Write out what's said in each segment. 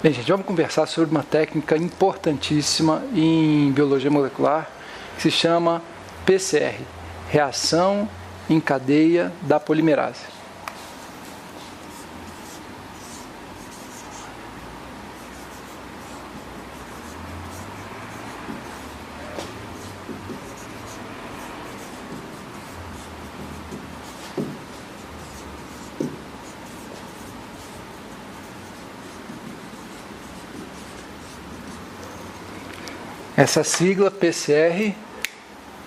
Bem, gente, vamos conversar sobre uma técnica importantíssima em biologia molecular que se chama PCR, reação em cadeia da polimerase. Essa sigla PCR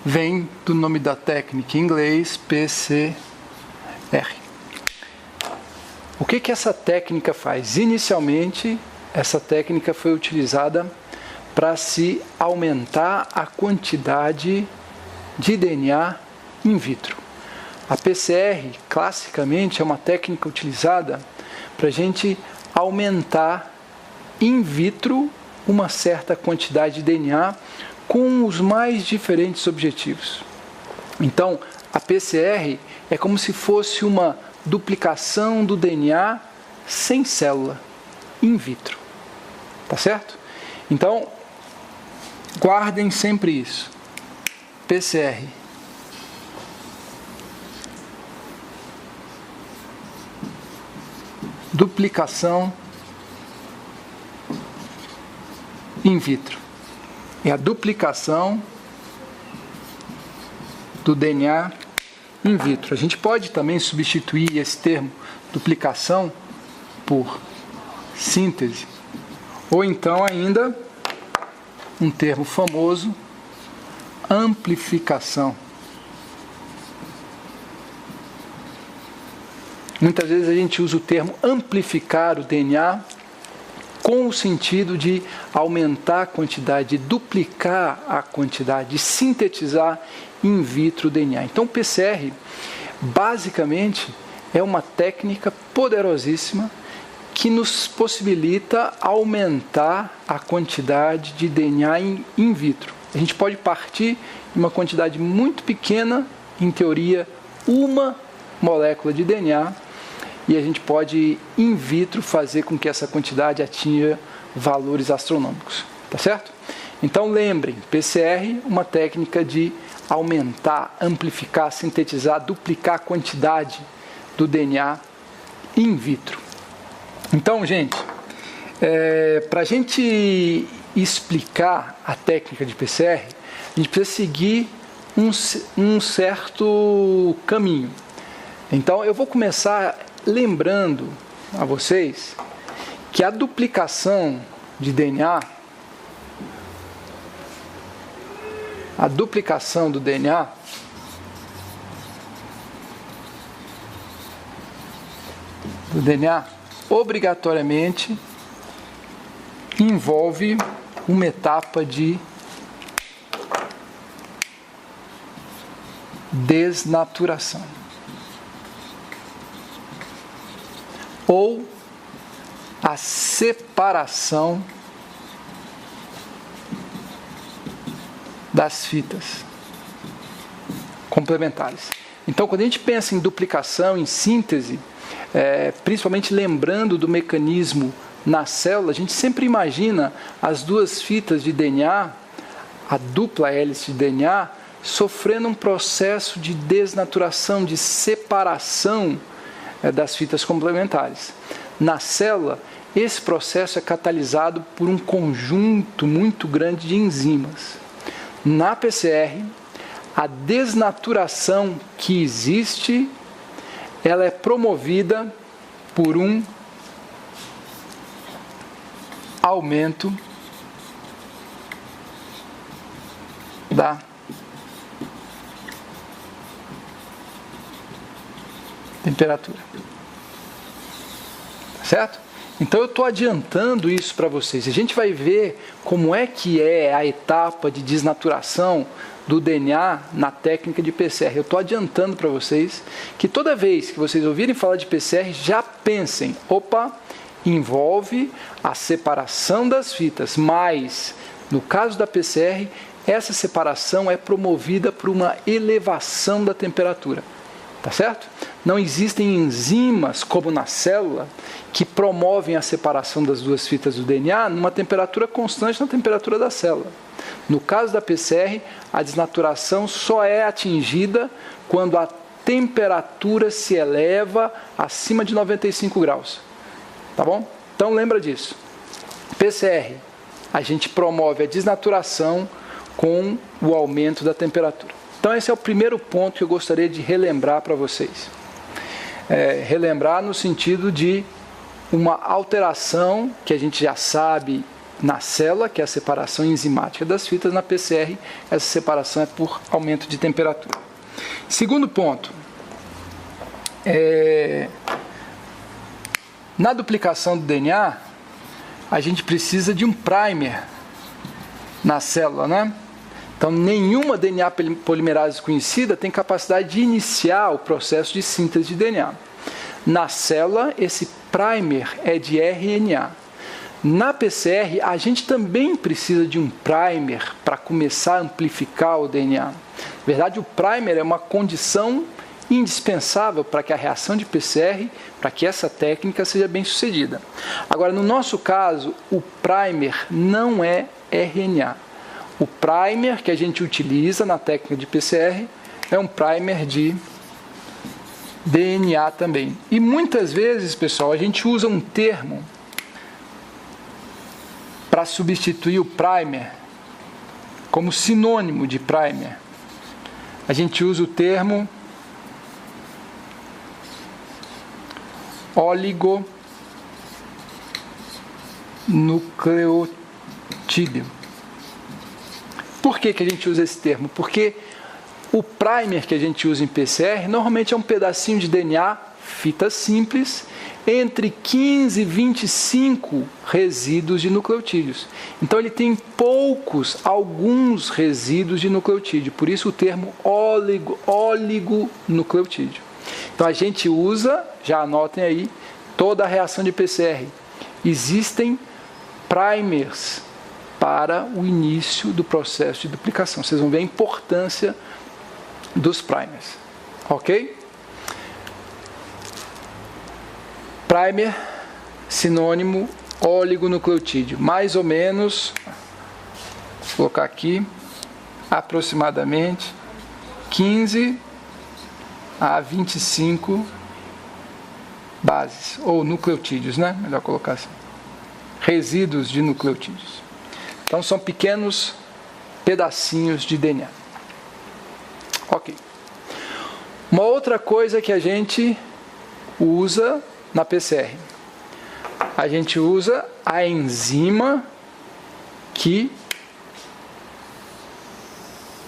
vem do nome da técnica em inglês PCR. O que essa técnica faz? Inicialmente, essa técnica foi utilizada para se aumentar a quantidade de DNA in vitro. A PCR, classicamente, é uma técnica utilizada para a gente aumentar in vitro uma certa quantidade de DNA com os mais diferentes objetivos. Então, a PCR é como se fosse uma duplicação do DNA sem célula, in vitro. Tá certo? Então, guardem sempre isso. PCR. Duplicação in vitro. É a duplicação do DNA in vitro. A gente pode também substituir esse termo duplicação por síntese, ou então ainda um termo famoso, amplificação. Muitas vezes a gente usa o termo amplificar o DNA com o sentido de aumentar a quantidade, de duplicar a quantidade, de sintetizar in vitro o DNA. Então, o PCR, basicamente, é uma técnica poderosíssima que nos possibilita aumentar a quantidade de DNA in vitro. A gente pode partir de uma quantidade muito pequena, em teoria, uma molécula de DNA, e a gente pode, in vitro, fazer com que essa quantidade atinja valores astronômicos. Tá certo? Então, lembrem, PCR, uma técnica de aumentar, amplificar, sintetizar, duplicar a quantidade do DNA in vitro. Então, gente, para a gente explicar a técnica de PCR, a gente precisa seguir um certo caminho. Então, eu vou começar lembrando a vocês que a duplicação de DNA, do DNA obrigatoriamente envolve uma etapa de desnaturação, ou a separação das fitas complementares. Então, quando a gente pensa em duplicação, em síntese, principalmente lembrando do mecanismo na célula, a gente sempre imagina as duas fitas de DNA, a dupla hélice de DNA, sofrendo um processo de desnaturação, de separação das fitas complementares. Na célula, esse processo é catalisado por um conjunto muito grande de enzimas. Na PCR, a desnaturação que existe, ela é promovida por um aumento da temperatura. Certo? Então eu estou adiantando isso para vocês. A gente vai ver como é que é a etapa de desnaturação do DNA na técnica de PCR. Eu estou adiantando para vocês que toda vez que vocês ouvirem falar de PCR, já pensem, opa, envolve a separação das fitas, mas no caso da PCR, essa separação é promovida por uma elevação da temperatura. tá certo? Não existem enzimas, como na célula, que promovem a separação das duas fitas do DNA numa temperatura constante na temperatura da célula. No caso da PCR, a desnaturação só é atingida quando a temperatura se eleva acima de 95 graus. Tá bom? Então lembra disso. PCR, a gente promove a desnaturação com o aumento da temperatura. Então esse é o primeiro ponto que eu gostaria de relembrar para vocês. Relembrar no sentido de uma alteração que a gente já sabe na célula, que é a separação enzimática das fitas. Na PCR, essa separação é por aumento de temperatura. Segundo ponto, na duplicação do DNA, a gente precisa de um primer na célula, né? Então, nenhuma DNA polimerase conhecida tem capacidade de iniciar o processo de síntese de DNA. Na célula, esse primer é de RNA. Na PCR, a gente também precisa de um primer para começar a amplificar o DNA. Na verdade, o primer é uma condição indispensável para que a reação de PCR, para que essa técnica seja bem sucedida. Agora, no nosso caso, o primer não é RNA. O primer que a gente utiliza na técnica de PCR é um primer de DNA também. E muitas vezes, pessoal, a gente usa um termo para substituir o primer como sinônimo de primer. A gente usa o termo oligonucleotídeo. Por que a gente usa esse termo? Porque o primer que a gente usa em PCR normalmente é um pedacinho de DNA, fita simples, entre 15 e 25 resíduos de nucleotídeos. Então ele tem alguns resíduos de nucleotídeo, por isso o termo oligonucleotídeo. Então a gente usa, já anotem aí, toda a reação de PCR. Existem primers para o início do processo de duplicação. Vocês vão ver a importância dos primers. Ok? Primer, sinônimo oligonucleotídeo. Mais ou menos, vou colocar aqui, aproximadamente 15 a 25 bases, ou nucleotídeos, né? Melhor colocar assim. Resíduos de nucleotídeos. Então são pequenos pedacinhos de DNA. Ok. Uma outra coisa que a gente usa na PCR. A gente usa a enzima que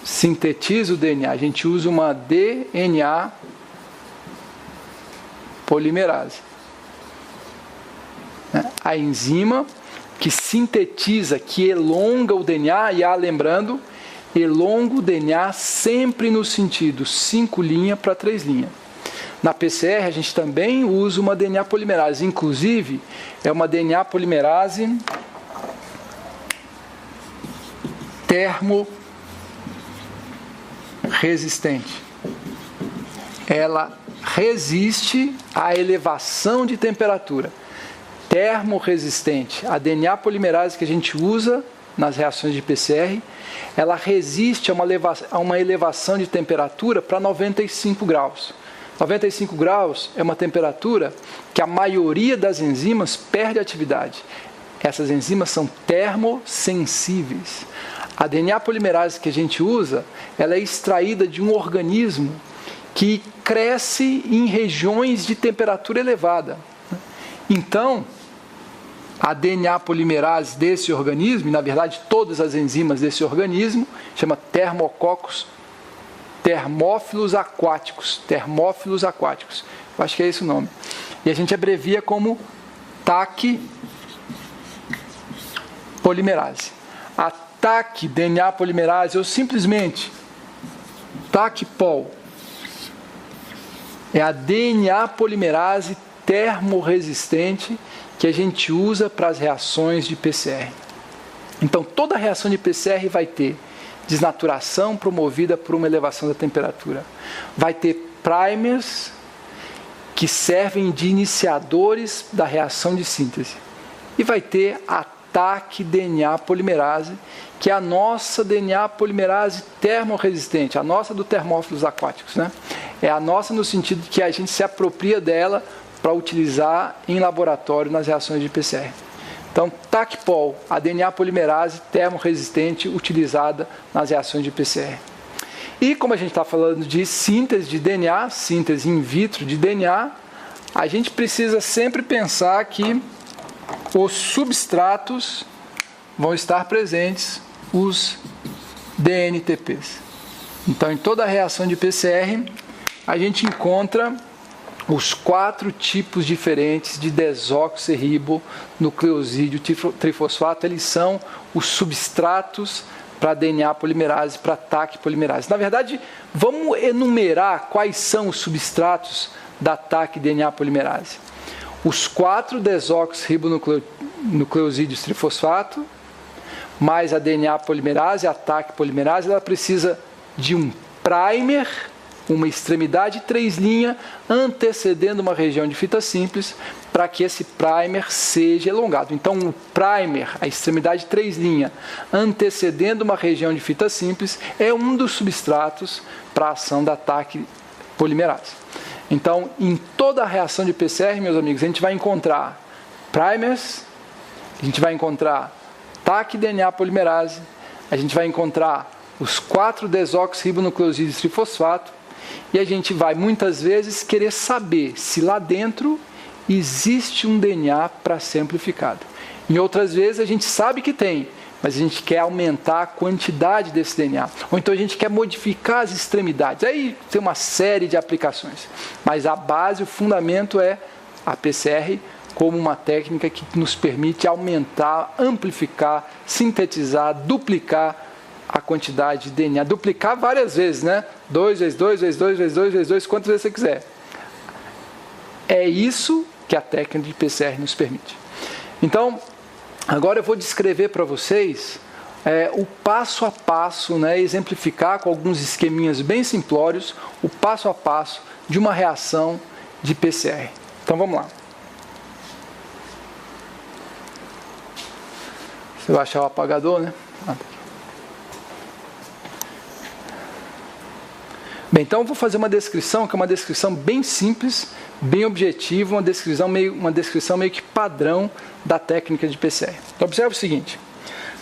sintetiza o DNA. A gente usa uma DNA polimerase. A enzima que sintetiza, que elonga o DNA, e lembrando, elonga o DNA sempre no sentido 5' para 3'. Na PCR, a gente também usa uma DNA polimerase, inclusive, é uma DNA polimerase termoresistente. Ela resiste à elevação de temperatura. Termoresistente. A DNA polimerase que a gente usa nas reações de PCR, ela resiste a uma elevação de temperatura para 95 graus. 95 graus é uma temperatura que a maioria das enzimas perde atividade. Essas enzimas são termossensíveis. A DNA polimerase que a gente usa, ela é extraída de um organismo que cresce em regiões de temperatura elevada. Então, a DNA polimerase desse organismo, e na verdade todas as enzimas desse organismo, chama Thermococcus termófilos aquáticos. Termófilos aquáticos. Eu acho que é esse o nome. E a gente abrevia como TAC polimerase. A TAC DNA polimerase, ou simplesmente TAC-POL, é a DNA polimerase termoresistente que a gente usa para as reações de PCR. Então, toda reação de PCR vai ter desnaturação promovida por uma elevação da temperatura. Vai ter primers que servem de iniciadores da reação de síntese. E vai ter a TAC DNA polimerase, que é a nossa DNA polimerase termorresistente, a nossa do termófilos aquáticos, né? É a nossa no sentido de que a gente se apropria dela para utilizar em laboratório nas reações de PCR. Então, TAC-POL, a DNA polimerase termorresistente utilizada nas reações de PCR. E como a gente está falando de síntese de DNA, síntese in vitro de DNA, a gente precisa sempre pensar que os substratos vão estar presentes, os DNTPs. Então, em toda a reação de PCR, a gente encontra os 4 tipos diferentes de desoxirribonucleosídeo trifosfato. Eles são os substratos para DNA polimerase, para TAC polimerase. Na verdade, vamos enumerar quais são os substratos da TAC DNA polimerase. Os 4 desoxirribonucleosídeos trifosfato, mais a DNA polimerase, a TAC polimerase, ela precisa de um primer, uma extremidade 3' antecedendo uma região de fita simples, para que esse primer seja elongado. Então, o primer, a extremidade 3' antecedendo uma região de fita simples, é um dos substratos para a ação da TAC polimerase. Então, em toda a reação de PCR, meus amigos, a gente vai encontrar primers, a gente vai encontrar TAC DNA polimerase, a gente vai encontrar os 4 desoxirribonucleosídeos trifosfato, e a gente vai muitas vezes querer saber se lá dentro existe um DNA para ser amplificado. Em outras vezes a gente sabe que tem, mas a gente quer aumentar a quantidade desse DNA. Ou então a gente quer modificar as extremidades. Aí tem uma série de aplicações. Mas a base, o fundamento é a PCR como uma técnica que nos permite aumentar, amplificar, sintetizar, duplicar a quantidade de DNA. Duplicar várias vezes, né? 2 vezes 2 vezes 2 vezes 2 vezes 2, quantas vezes você quiser. É isso que a técnica de PCR nos permite. Então, agora eu vou descrever para vocês o passo a passo, né, exemplificar com alguns esqueminhas bem simplórios o passo a passo de uma reação de PCR. Então vamos lá. Você vai achar o apagador, né? Bem, então eu vou fazer uma descrição, que é uma descrição bem simples, bem objetiva, uma descrição meio que padrão da técnica de PCR. Então observe o seguinte,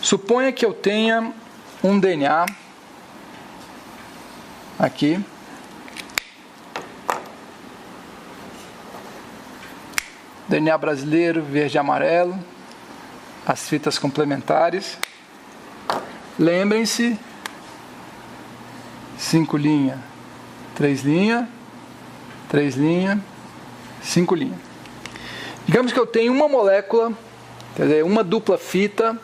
suponha que eu tenha um DNA aqui, DNA brasileiro, verde e amarelo, as fitas complementares. Lembrem-se, 5', 3', 3', 5'. Digamos que eu tenho uma molécula, quer dizer, uma dupla fita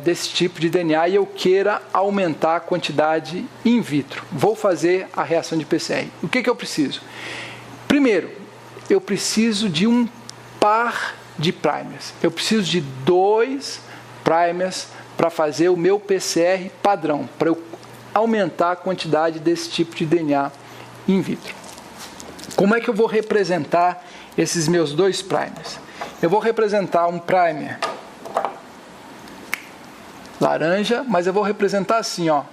desse tipo de DNA e eu queira aumentar a quantidade in vitro. Vou fazer a reação de PCR. O que eu preciso? Primeiro, eu preciso de um par de primers. Eu preciso de 2 primers para fazer o meu PCR padrão, para eu aumentar a quantidade desse tipo de DNA in vitro. Como é que eu vou representar esses meus 2 primers? Eu vou representar um primer laranja, mas eu vou representar assim, ó.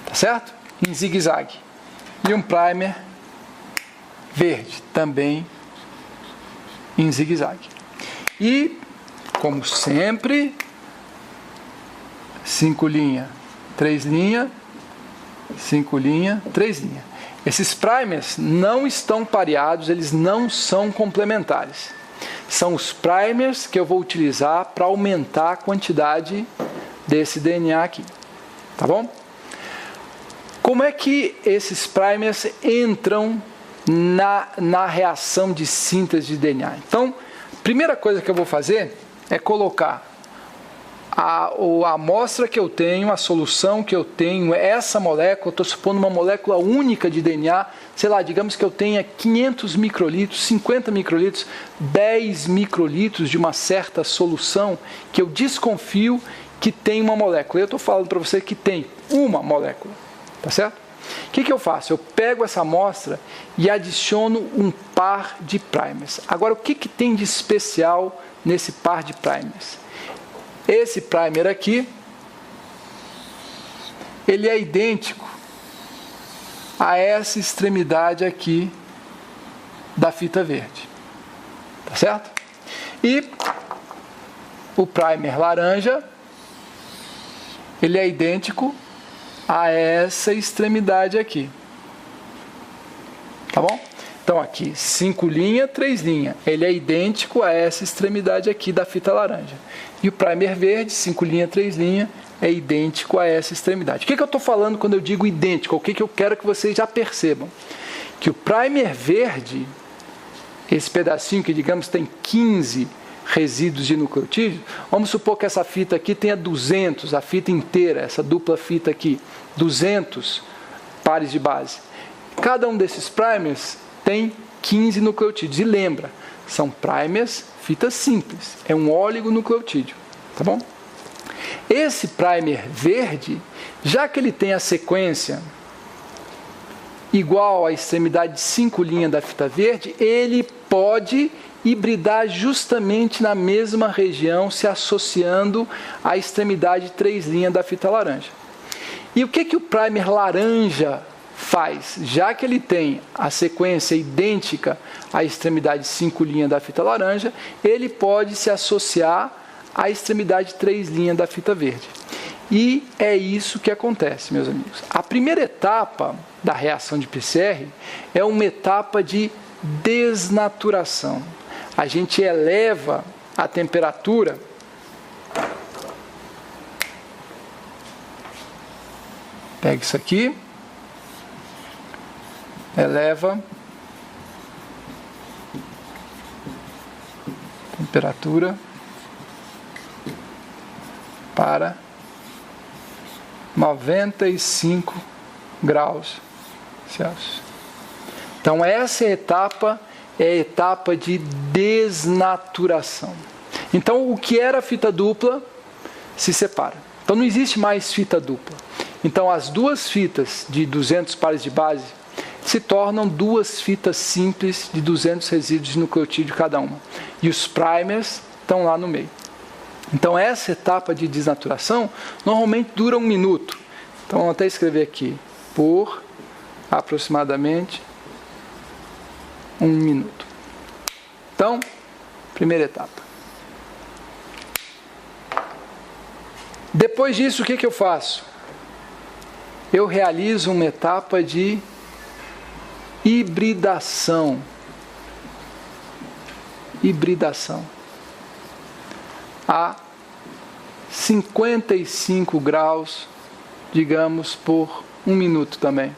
Tá certo? Em zigue-zague. E um primer verde, também em zigue-zague. E, como sempre, 5', 3', 5', 3'. Esses primers não estão pareados, eles não são complementares. São os primers que eu vou utilizar para aumentar a quantidade desse DNA aqui. Tá bom? Como é que esses primers entram na reação de síntese de DNA? Então, a primeira coisa que eu vou fazer é colocar a amostra que eu tenho, a solução que eu tenho, essa molécula, eu estou supondo uma molécula única de DNA, sei lá, digamos que eu tenha 500 microlitros, 50 microlitros, 10 microlitros de uma certa solução que eu desconfio que tem uma molécula. Eu estou falando para você que tem uma molécula, tá certo? O que eu faço? Eu pego essa amostra e adiciono um par de primers. Agora, o que tem de especial nesse par de primers? Esse primer aqui, ele é idêntico a essa extremidade aqui da fita verde. Tá certo? E o primer laranja, ele é idêntico a essa extremidade aqui. Tá bom? Então aqui, 5 linhas, 3 linhas. Ele é idêntico a essa extremidade aqui da fita laranja. E o primer verde, 5 linhas, 3 linhas, é idêntico a essa extremidade. O que eu estou falando quando eu digo idêntico? O que eu quero que vocês já percebam? Que o primer verde, esse pedacinho que, digamos, tem 15 resíduos de nucleotídeo, vamos supor que essa fita aqui tenha 200, a fita inteira, essa dupla fita aqui, 200 pares de base. Cada um desses primers tem 15 nucleotídeos. E lembra, são primers, fitas simples, é um oligonucleotídeo, tá bom? Esse primer verde, já que ele tem a sequência igual à extremidade de 5 linhas da fita verde, ele pode hibridar justamente na mesma região, se associando à extremidade de 3 linhas da fita laranja. E o que o primer laranja faz? Já que ele tem a sequência idêntica à extremidade de 5 linhas da fita laranja, ele pode se associar à extremidade de 3 linhas da fita verde. E é isso que acontece, meus amigos. A primeira etapa da reação de PCR é uma etapa de desnaturação. A gente eleva a temperatura pega isso aqui, eleva a temperatura para 95 graus Celsius. Então essa etapa é a etapa de desnaturação. Então o que era fita dupla se separa. Então não existe mais fita dupla. Então as duas fitas de 200 pares de base se tornam duas fitas simples de 200 resíduos de nucleotídeo cada uma. E os primers estão lá no meio. Então essa etapa de desnaturação normalmente dura 1 minuto. Então vamos até escrever aqui, por aproximadamente 1 minuto. Então, primeira etapa. Depois disso, o que eu faço? Eu realizo uma etapa de hibridação. Hibridação. A 55 graus, digamos, por 1 minuto também.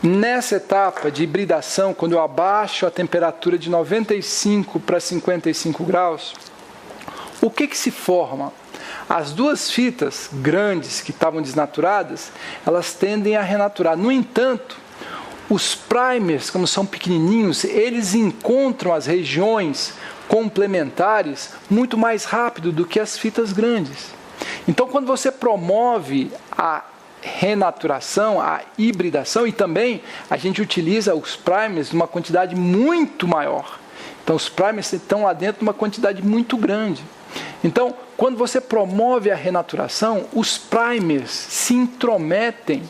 Nessa etapa de hibridação, quando eu abaixo a temperatura de 95 para 55 graus, o que se forma? As duas fitas grandes que estavam desnaturadas, elas tendem a renaturar. No entanto, os primers, como são pequenininhos, eles encontram as regiões complementares muito mais rápido do que as fitas grandes. Então, quando você promove a renaturação, a hibridação, e também a gente utiliza os primers numa quantidade muito maior. Então, os primers estão lá dentro numa quantidade muito grande. Então, quando você promove a renaturação, os primers se intrometem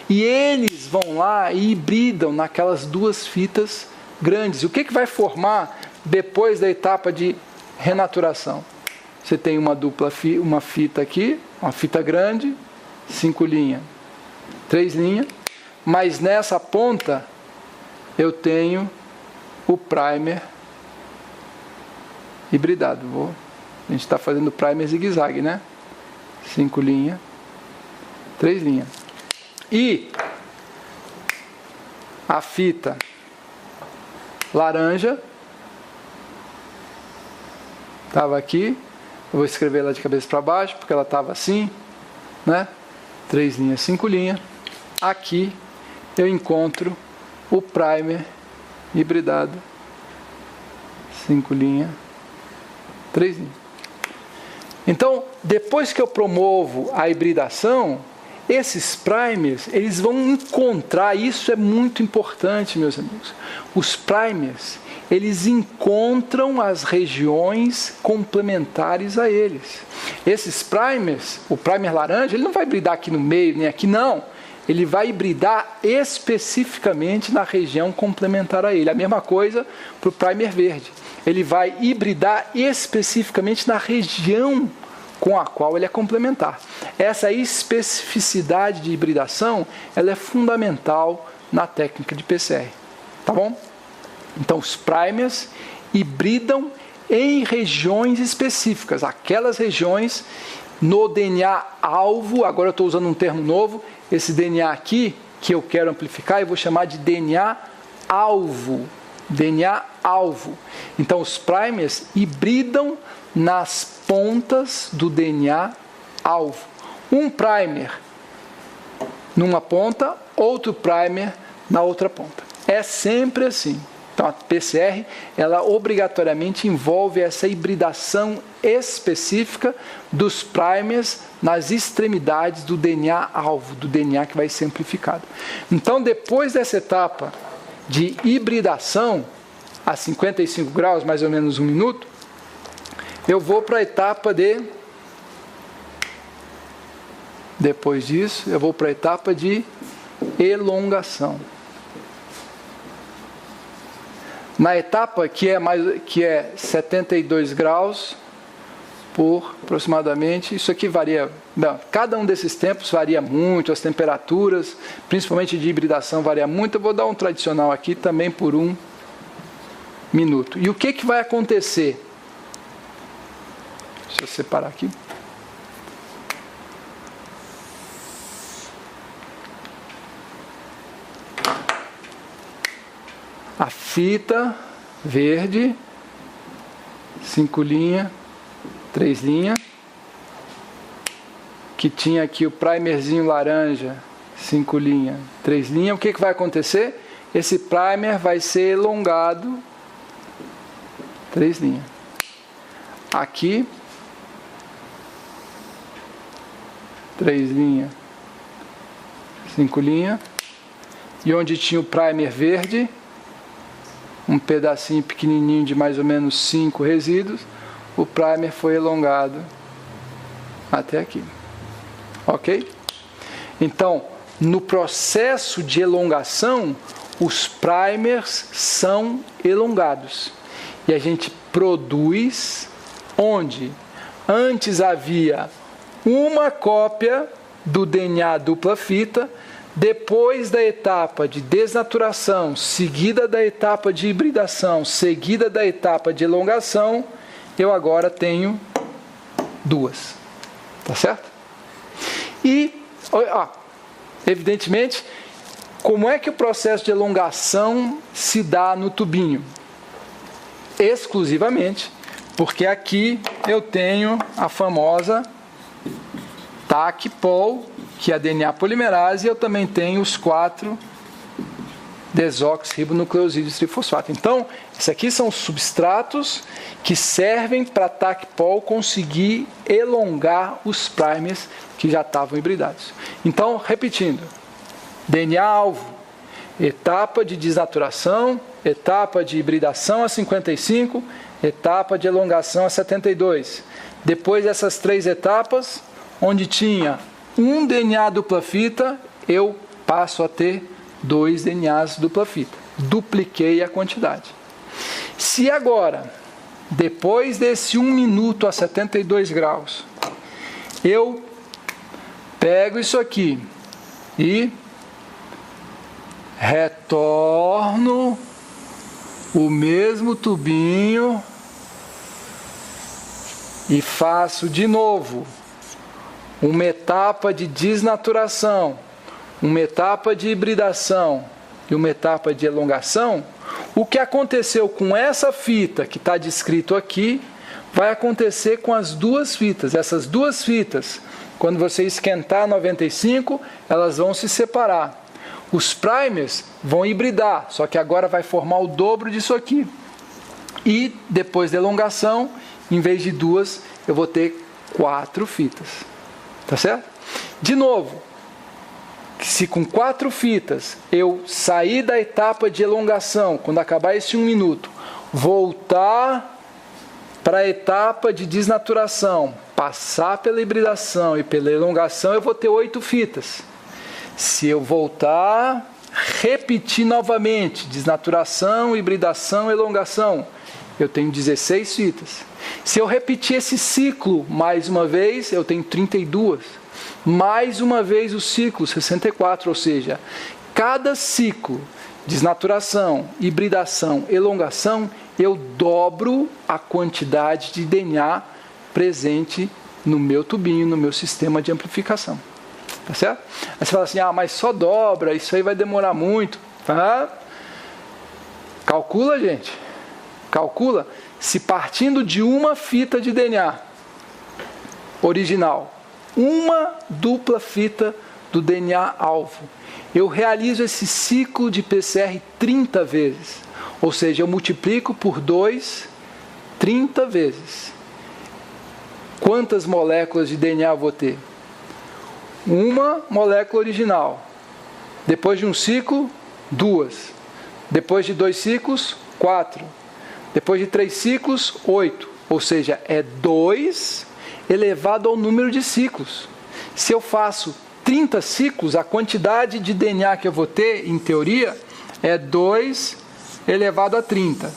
e eles vão lá e hibridam naquelas duas fitas grandes. E o que vai formar depois da etapa de renaturação? Você tem uma fita aqui, uma fita grande, 5 linhas, 3 linhas, mas nessa ponta eu tenho o primer hibridado. A gente está fazendo primer zigue-zague, né? 5 linhas, 3 linhas. E a fita laranja estava aqui. Eu vou escrever ela de cabeça para baixo, porque ela estava assim, né? 3 linhas, 5 linhas. Aqui eu encontro o primer hibridado. 5 linhas, 3 linhas. Então, depois que eu promovo a hibridação, esses primers, eles vão encontrar, isso é muito importante, meus amigos, os primers, eles encontram as regiões complementares a eles. Esses primers, o primer laranja, ele não vai hibridar aqui no meio, nem aqui, não. Ele vai hibridar especificamente na região complementar a ele. A mesma coisa para o primer verde. Ele vai hibridar especificamente na região com a qual ele é complementar. Essa especificidade de hibridação, ela é fundamental na técnica de PCR. Tá bom? Então, os primers hibridam em regiões específicas. Aquelas regiões no DNA-alvo, agora eu estou usando um termo novo, esse DNA aqui, que eu quero amplificar, eu vou chamar de DNA-alvo. DNA-alvo. Então, os primers hibridam nas pontas do DNA-alvo. Um primer numa ponta, outro primer na outra ponta. É sempre assim. Então, a PCR, ela obrigatoriamente envolve essa hibridação específica dos primers nas extremidades do DNA-alvo, do DNA que vai ser amplificado. Então, depois dessa etapa de hibridação, a 55 graus, mais ou menos 1 minuto, eu vou para a etapa de... Depois disso, eu vou para a etapa de elongação. Na etapa que é 72 graus por aproximadamente, isso aqui varia, não, cada um desses tempos varia muito, as temperaturas, principalmente de hibridação, varia muito. Eu vou dar um tradicional aqui também por 1 minuto. E o que vai acontecer? Deixa eu separar aqui. A fita verde, 5 linhas, 3 linhas, que tinha aqui o primerzinho laranja, 5 linhas, 3 linhas. O que vai acontecer? Esse primer vai ser elongado, 3 linhas. Aqui, 3 linhas, 5 linhas. E onde tinha o primer verde, um pedacinho pequenininho de mais ou menos 5 resíduos, o primer foi elongado até aqui. Ok? Então, no processo de elongação, os primers são elongados. E a gente produz onde antes havia uma cópia do DNA dupla fita. Depois da etapa de desnaturação, seguida da etapa de hibridação, seguida da etapa de elongação, eu agora tenho 2. Tá certo? E, evidentemente, como é que o processo de elongação se dá no tubinho? Exclusivamente, porque aqui eu tenho a famosa TAC-POL, que é a DNA polimerase, e eu também tenho os 4 desoxirribonucleosídeos trifosfato. Então, esses aqui são substratos que servem para a TAC-POL conseguir elongar os primers que já estavam hibridados. Então, repetindo, DNA-alvo, etapa de desnaturação, etapa de hibridação a 55, etapa de elongação a 72. Depois dessas 3 etapas, onde tinha um DNA dupla fita, eu passo a ter 2 DNAs dupla fita. Dupliquei a quantidade. Se agora, depois desse 1 minuto a 72 graus, eu pego isso aqui e retorno o mesmo tubinho e faço de novo uma etapa de desnaturação, uma etapa de hibridação e uma etapa de elongação, o que aconteceu com essa fita que está descrito aqui, vai acontecer com as 2 fitas. Essas 2 fitas, quando você esquentar 95, elas vão se separar. Os primers vão hibridar, só que agora vai formar o dobro disso aqui. E depois da elongação, em vez de 2, eu vou ter 4 fitas. Tá certo? De novo, se com 4 fitas eu sair da etapa de elongação, quando acabar esse 1 minuto, voltar para a etapa de desnaturação, passar pela hibridação e pela elongação, eu vou ter 8 fitas. Se eu voltar, repetir novamente, desnaturação, hibridação, elongação, eu tenho 16 fitas. Se eu repetir esse ciclo mais uma vez, eu tenho 32. Mais uma vez o ciclo, 64, ou seja, cada ciclo, desnaturação, hibridação, elongação, eu dobro a quantidade de DNA presente no meu tubinho, no meu sistema de amplificação. Tá certo? Aí você fala assim, mas só dobra, isso aí vai demorar muito. Tá? Calcula, gente. Calcula. Se partindo de uma fita de DNA original, uma dupla fita do DNA alvo, eu realizo esse ciclo de PCR 30 vezes. Ou seja, eu multiplico por 2, 30 vezes. Quantas moléculas de DNA eu vou ter? Uma molécula original. Depois de um ciclo, 2. Depois de 2 ciclos, 4. Depois de 3 ciclos, 8. Ou seja, é 2 elevado ao número de ciclos. Se eu faço 30 ciclos, a quantidade de DNA que eu vou ter, em teoria, é 2 elevado a 30.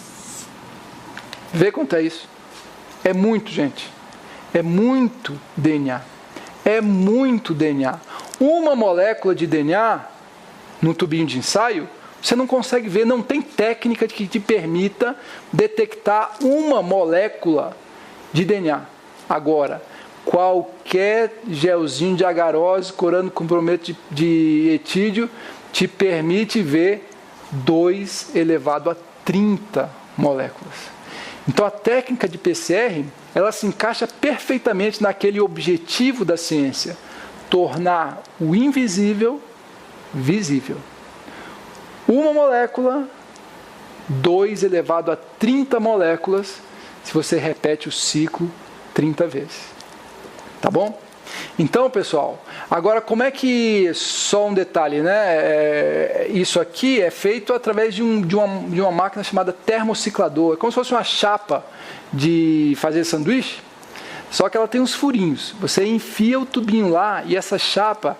Vê quanto é isso? É muito, gente. É muito DNA. É muito DNA. Uma molécula de DNA, num tubinho de ensaio, você não consegue ver, não tem técnica que te permita detectar uma molécula de DNA. Agora, qualquer gelzinho de agarose, corando com brometo de etídeo, te permite ver 2 elevado a 30 moléculas. Então a técnica de PCR, ela se encaixa perfeitamente naquele objetivo da ciência, tornar o invisível visível. Uma molécula, 2 elevado a 30 moléculas, se você repete o ciclo 30 vezes. Tá bom? Então, pessoal, agora como é que, só um detalhe, né? Isso aqui é feito através de uma máquina chamada termociclador. É como se fosse uma chapa de fazer sanduíche, só que ela tem uns furinhos. Você enfia o tubinho lá e essa chapa,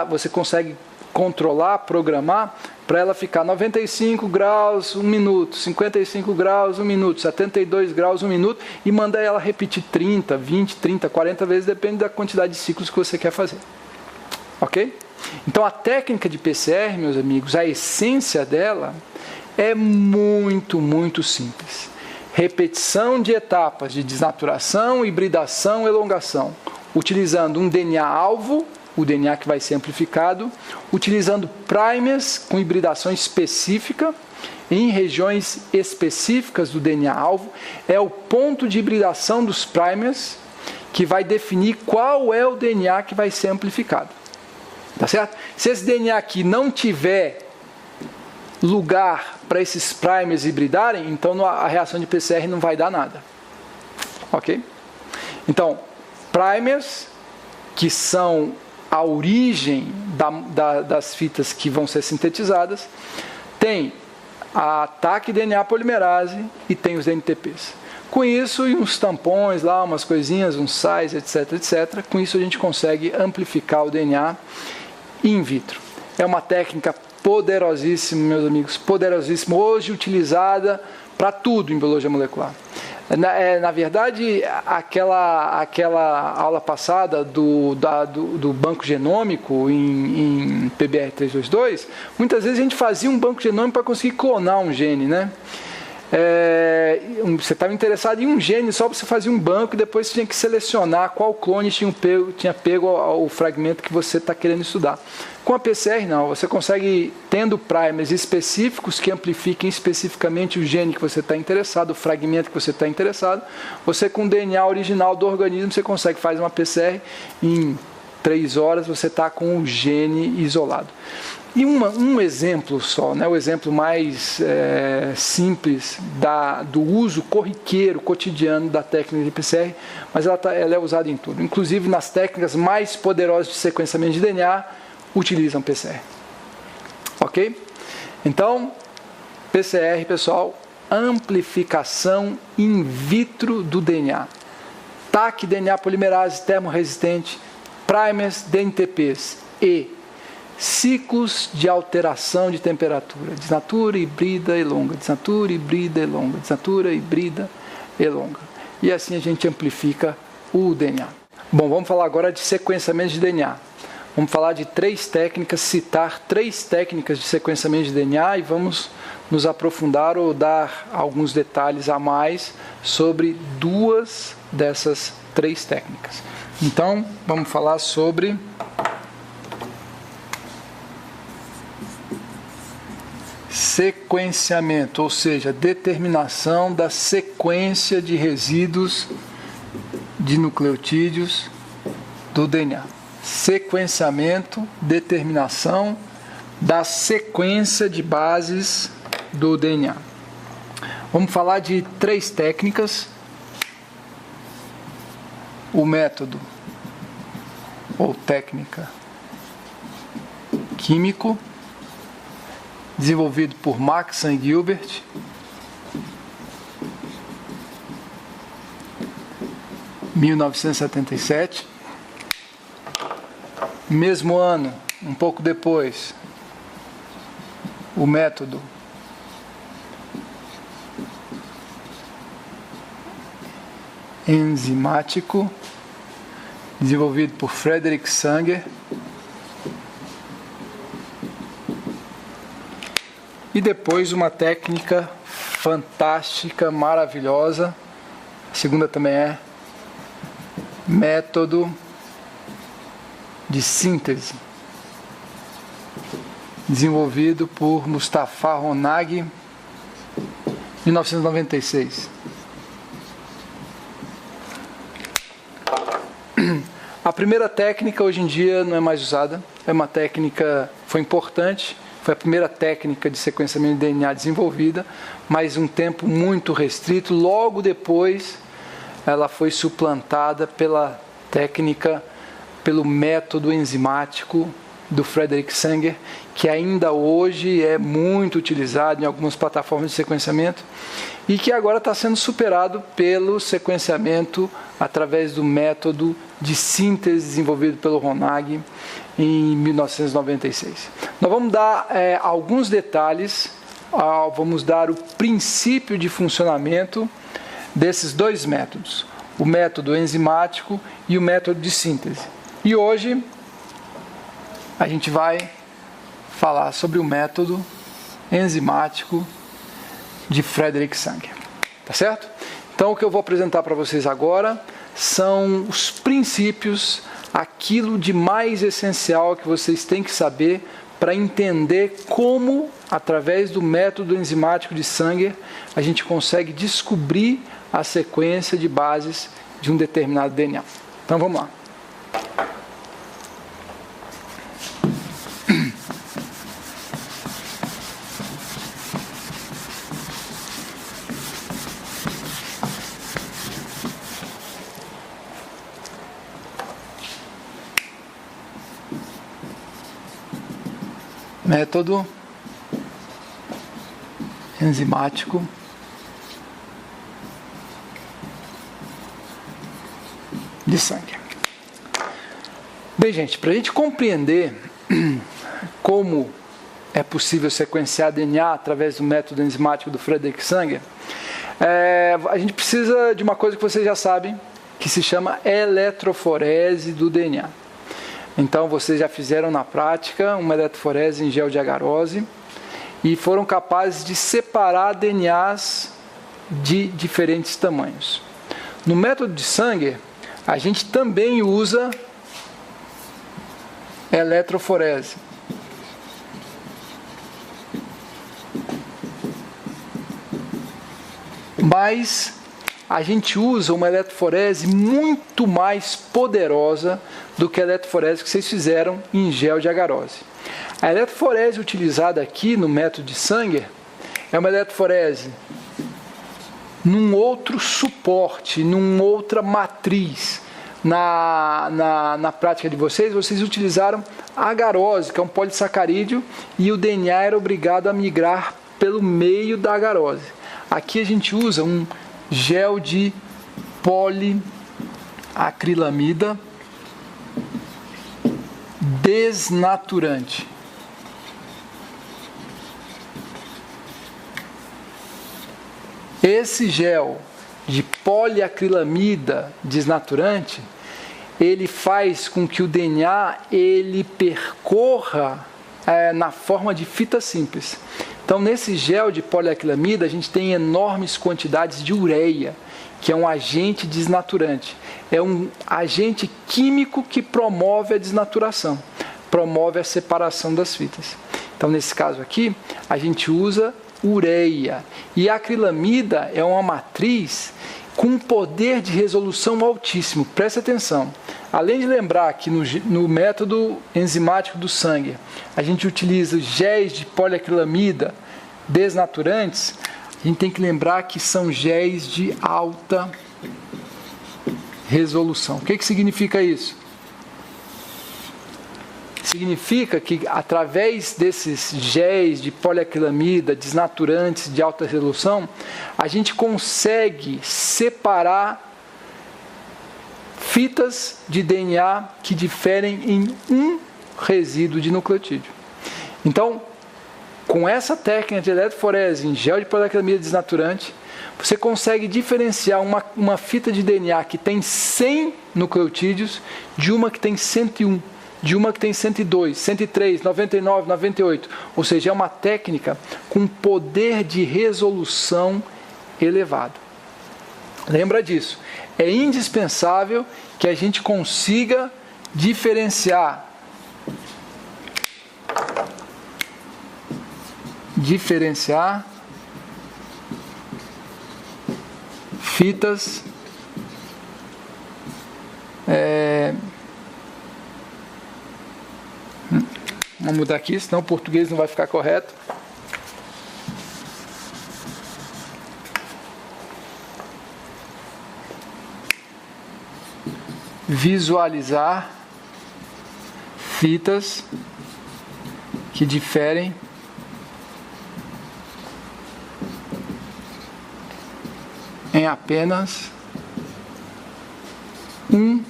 você consegue controlar, programar, para ela ficar 95 graus, 1 minuto, 55 graus, 1 minuto, 72 graus, 1 minuto, e mandar ela repetir 30, 20, 30, 40 vezes, depende da quantidade de ciclos que você quer fazer. Ok? Então a técnica de PCR, meus amigos, a essência dela é muito, muito simples. Repetição de etapas de desnaturação, hibridação, elongação, utilizando um DNA-alvo, o DNA que vai ser amplificado, utilizando primers com hibridação específica em regiões específicas do DNA-alvo. É o ponto de hibridação dos primers que vai definir qual é o DNA que vai ser amplificado. Tá certo? Se esse DNA aqui não tiver lugar para esses primers hibridarem, então a reação de PCR não vai dar nada. Ok? Então, primers, que são a origem das fitas que vão ser sintetizadas, tem a TAC DNA polimerase e tem os NTPs. Com isso, e uns tampões lá, umas coisinhas, uns sais, etc, etc, com isso a gente consegue amplificar o DNA in vitro. É uma técnica poderosíssima, meus amigos, poderosíssima, hoje utilizada para tudo em biologia molecular. Na verdade, aquela aula passada do banco genômico em PBR 322, muitas vezes a gente fazia um banco genômico para conseguir clonar um gene, né? Você estava interessado em um gene, só você fazia um banco e depois você tinha que selecionar qual clone tinha pego ao fragmento que você está querendo estudar. Com a PCR não, você consegue, tendo primers específicos que amplifiquem especificamente o gene que você está interessado, o fragmento que você está interessado, você com o DNA original do organismo, você consegue fazer uma PCR em 3 horas, você está com o gene isolado. E um exemplo só, né, o exemplo mais simples do uso corriqueiro, cotidiano da técnica de PCR, mas ela é usada em tudo, inclusive nas técnicas mais poderosas de sequenciamento de DNA, utilizam PCR. Ok? Então, PCR, pessoal, amplificação in vitro do DNA. TAC, DNA polimerase termorresistente, primers, DNTPs e ciclos de alteração de temperatura, desnatura, híbrida e longa, desnatura, híbrida e longa, desnatura, híbrida e longa. E assim a gente amplifica o DNA. Bom, vamos falar agora de sequenciamento de DNA. Vamos falar de 3 técnicas, citar 3 técnicas de sequenciamento de DNA e vamos nos aprofundar ou dar alguns detalhes a mais sobre 2 dessas 3 técnicas. Então, vamos falar sobre sequenciamento, ou seja, determinação da sequência de resíduos de nucleotídeos do DNA. Sequenciamento, determinação da sequência de bases do DNA. Vamos falar de 3 técnicas. O método ou técnica químico, desenvolvido por Maxam e Gilbert, em 1977. Mesmo ano, um pouco depois, o método enzimático, desenvolvido por Frederick Sanger. E depois uma técnica fantástica, maravilhosa, a segunda também é método de síntese, desenvolvido por Mustafa Ronaghi, 1996. A primeira técnica hoje em dia não é mais usada, é uma técnica, foi importante, foi a primeira técnica de sequenciamento de DNA desenvolvida, mas um tempo muito restrito. Logo depois, ela foi suplantada pela técnica, pelo método enzimático do Frederick Sanger, que ainda hoje é muito utilizado em algumas plataformas de sequenciamento e que agora está sendo superado pelo sequenciamento através do método de síntese desenvolvido pelo Ronaghi em 1996. Nós vamos dar alguns detalhes, vamos dar o princípio de funcionamento desses 2 métodos, o método enzimático e o método de síntese. E hoje a gente vai falar sobre o método enzimático de Frederick Sanger, tá certo? Então o que eu vou apresentar para vocês agora são os princípios, aquilo de mais essencial que vocês têm que saber para entender como, através do método enzimático de Sanger, a gente consegue descobrir a sequência de bases de um determinado DNA. Então vamos lá. Método enzimático de Sanger. Bem, gente, para a gente compreender como é possível sequenciar DNA através do método enzimático do Frederick Sanger, a gente precisa de uma coisa que vocês já sabem, que se chama eletroforese do DNA. Então, vocês já fizeram na prática uma eletroforese em gel de agarose e foram capazes de separar DNAs de diferentes tamanhos. No método de Sanger, a gente também usa eletroforese. Mas a gente usa uma eletroforese muito mais poderosa do que a eletroforese que vocês fizeram em gel de agarose. A eletroforese utilizada aqui no método de Sanger é uma eletroforese num outro suporte, numa outra matriz. na prática de vocês utilizaram agarose, que é um polissacarídeo, e o DNA era obrigado a migrar pelo meio da agarose. Aqui a gente usa um gel de poliacrilamida desnaturante. Esse gel de poliacrilamida desnaturante, ele faz com que o DNA ele percorra na forma de fita simples. Então, nesse gel de poliacrilamida, a gente tem enormes quantidades de ureia, que é um agente desnaturante. É um agente químico que promove a desnaturação, promove a separação das fitas. Então, nesse caso aqui, a gente usa ureia. E a acrilamida é uma matriz com um poder de resolução altíssimo. Preste atenção. Além de lembrar que no método enzimático do sangue, a gente utiliza géis de poliacrilamida desnaturantes, a gente tem que lembrar que são géis de alta resolução. O que significa isso? Significa que através desses géis de poliacrilamida desnaturantes de alta resolução, a gente consegue separar fitas de DNA que diferem em um resíduo de nucleotídeo. Então, com essa técnica de eletroforese em gel de poliacrilamida desnaturante, você consegue diferenciar uma fita de DNA que tem 100 nucleotídeos de uma que tem 101. De uma que tem 102, 103, 99, 98. Ou seja, é uma técnica com poder de resolução elevado. Lembra disso. É indispensável que a gente consiga diferenciar fitas vamos mudar aqui, senão o português não vai ficar correto. Visualizar fitas que diferem em apenas um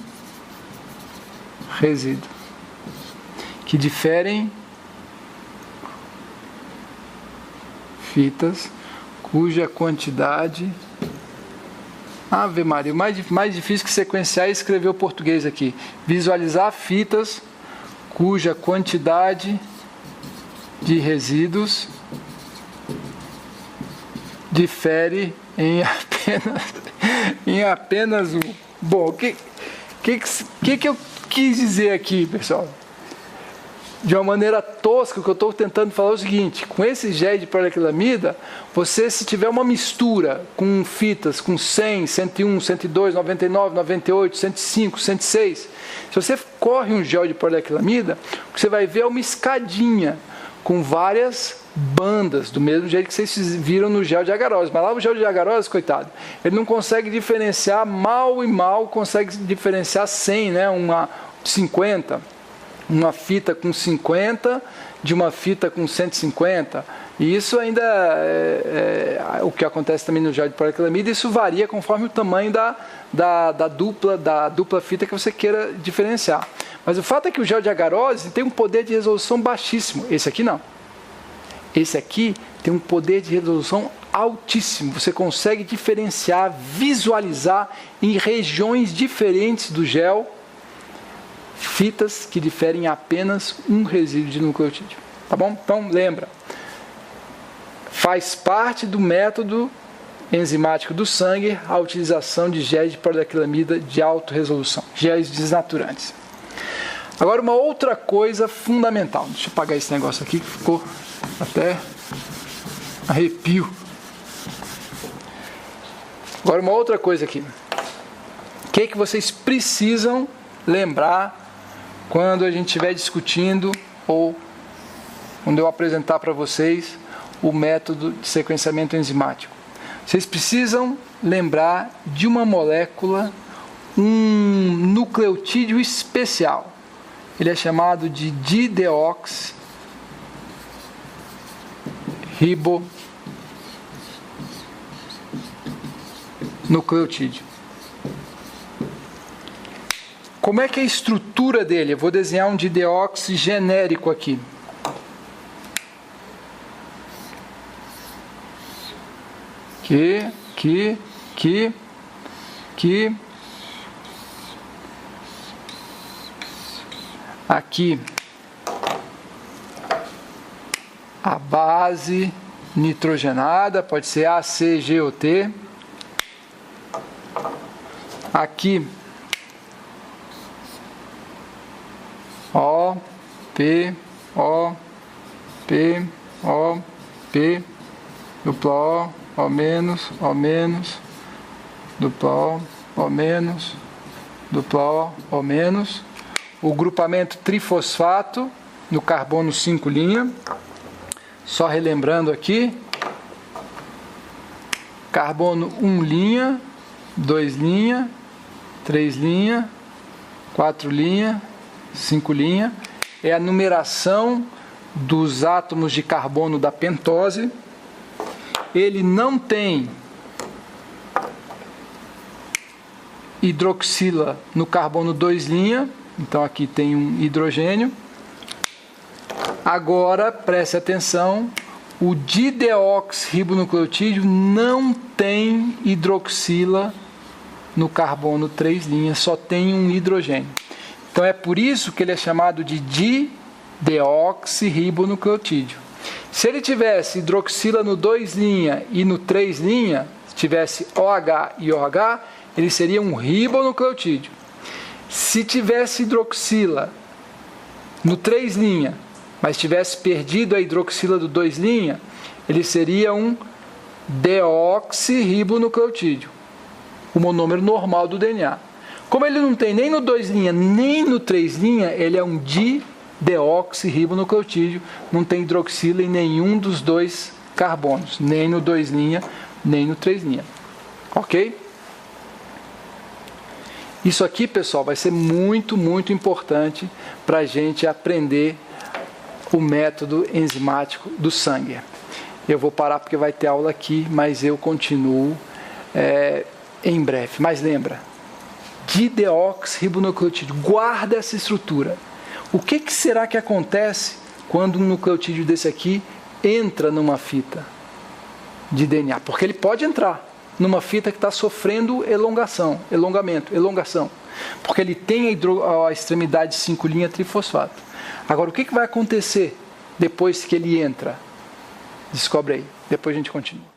resíduo. Que diferem fitas cuja quantidade... Ave Maria, o mais difícil que sequenciar é escrever o português aqui. Visualizar fitas cuja quantidade de resíduos difere em apenas um. Bom, o que eu quis dizer aqui, pessoal? De uma maneira tosca, o que eu estou tentando falar é o seguinte: com esse gel de poliacrilamida, você, se tiver uma mistura com fitas com 100, 101, 102, 99, 98, 105, 106, se você corre um gel de poliacrilamida, o que você vai ver é uma escadinha com várias bandas, do mesmo jeito que vocês viram no gel de agarose. Mas lá o gel de agarose, coitado, ele não consegue diferenciar mal e mal, consegue diferenciar 100, né? Uma 50. Uma fita com 50 de uma fita com 150. E isso ainda é o que acontece também no gel de poliacrilamida. Isso varia conforme o tamanho da dupla fita que você queira diferenciar. Mas o fato é que o gel de agarose tem um poder de resolução baixíssimo. Esse aqui não. Esse aqui tem um poder de resolução altíssimo. Você consegue diferenciar, visualizar em regiões diferentes do gel fitas que diferem apenas um resíduo de nucleotídeo. Tá bom? Então, lembra. Faz parte do método enzimático do sangue a utilização de géis de poliacrilamida de alta resolução, géis desnaturantes. Agora, uma outra coisa fundamental. Deixa eu apagar esse negócio aqui que ficou até arrepio. Agora, uma outra coisa aqui. O que vocês precisam lembrar quando a gente estiver discutindo ou quando eu apresentar para vocês o método de sequenciamento enzimático? Vocês precisam lembrar de uma molécula um nucleotídeo especial. Ele é chamado de dideoxirribonucleotídeo. Como é que é a estrutura dele? Eu vou desenhar um dideoxi genérico aqui. Aqui a base nitrogenada, pode ser ACGOT. Aqui O, P, duplo O menos, duplo O menos, duplo O menos. O grupamento trifosfato no carbono 5' Só relembrando aqui, carbono 1', 2', 3', 4', 5', é a numeração dos átomos de carbono da pentose. Ele não tem hidroxila no carbono 2', então aqui tem um hidrogênio. Agora, preste atenção, o dideoxirribonucleotídeo não tem hidroxila no carbono 3', só tem um hidrogênio. Então é por isso que ele é chamado de dideoxirribonucleotídeo. Se ele tivesse hidroxila no 2' e no 3', se tivesse OH e OH, ele seria um ribonucleotídeo. Se tivesse hidroxila no 3', mas tivesse perdido a hidroxila do 2', ele seria um deoxirribonucleotídeo, o monômero normal do DNA. Como ele não tem nem no 2', nem no 3', ele é um dideoxirribonucleotídeo, não tem hidroxila em nenhum dos dois carbonos, nem no 2', nem no 3'. Ok? Isso aqui, pessoal, vai ser muito, muito importante para a gente aprender o método enzimático do Sanger. Eu vou parar porque vai ter aula aqui, mas eu continuo em breve. Mas lembra, dideoxirribonucleotídeo, guarda essa estrutura. O que será que acontece quando um nucleotídeo desse aqui entra numa fita de DNA? Porque ele pode entrar numa fita que está sofrendo elongação, porque ele tem a extremidade 5' trifosfato. Agora, o que vai acontecer depois que ele entra? Descobre aí, depois a gente continua.